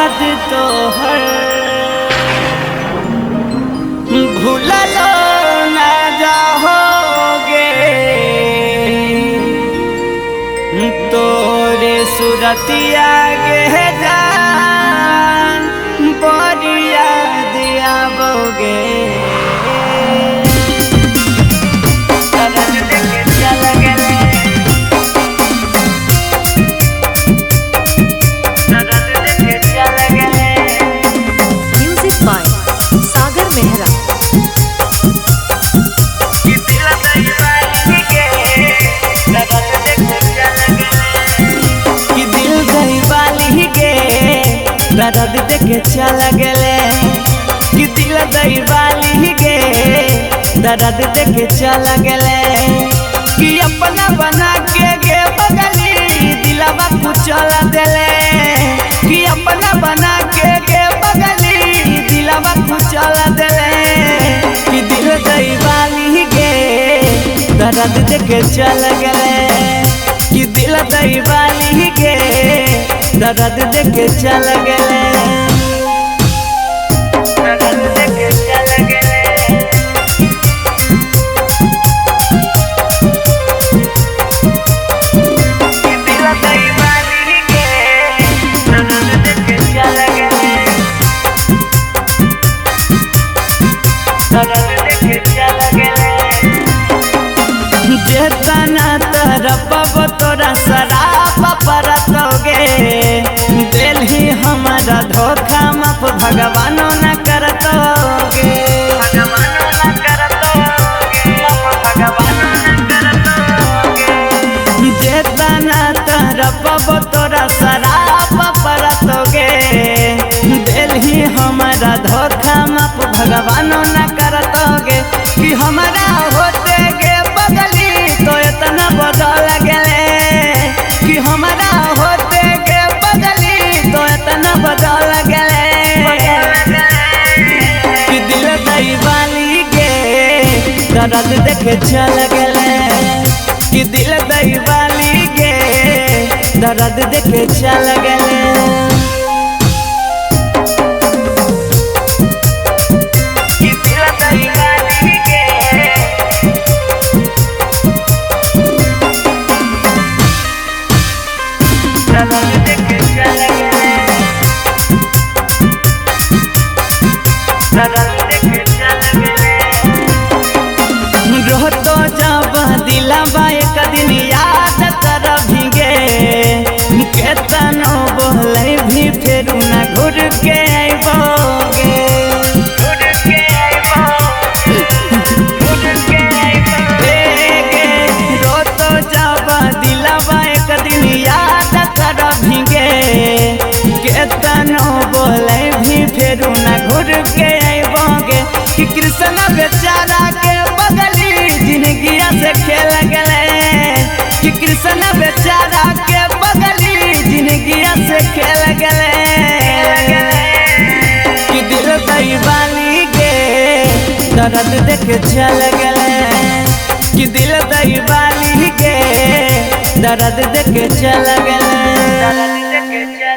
याद तो हर भूललो न जाओगे तोरे सूरतिया के जान बड़ी याद आवोगे। दर्द देखे चला गेले कि दिल दईवाली गे दर्द देखे चला गेले कि अपना बना के गे बगली दिलवा कुचला देले कि अपना बना के गे बगली दिलवा कुचला देले कि दिल दईवाली गे दर्द देखे चला गेले कि दिल दईवाली गे दर्द देखे चला गेले दर्द देखे चला गेले दिल दईवाली गे दर्द देखे चला गेले दर्द देखे चला गेले जेतना तरफ तोरा शराब परतोगे दिल ही हमारा धोखा माफ भगवानो न करतोगे भगवानो न करतोगे भगवानो न करतोगे जेतना तरफ तोरा शराब परतोगे दिल ही हमारा धोखा माफ भगवानो न करतोगे कि हमारा होते गे बगली तो इतना बदल गेले कि हमारा होते गे बगली तो इतना बदल गेले कि दिल दईवाली गे दर्द देखे चला गेले कि दिल दईवाली गे दर्द देखे चला गेले रोतो जब दिलवा एक दिन याद कर भीगे केतनो बोले भी फेरू न घुर के आइबोगे घुर के आइबोगे रोतो जब दिलवा एक दिन याद कर भीगे केतनो बोले भी फेरू न घुर के आइबोगे कि कृष्ण बेचारा के बगली जिंदगी से खेल गले कि कृष्ण बेचारा के बगली जिंदगी से खेल गले कि दिल दईवाली गे दर्द देखे चल गले कि दिल दईवाली गे दर्द देखे चल गले।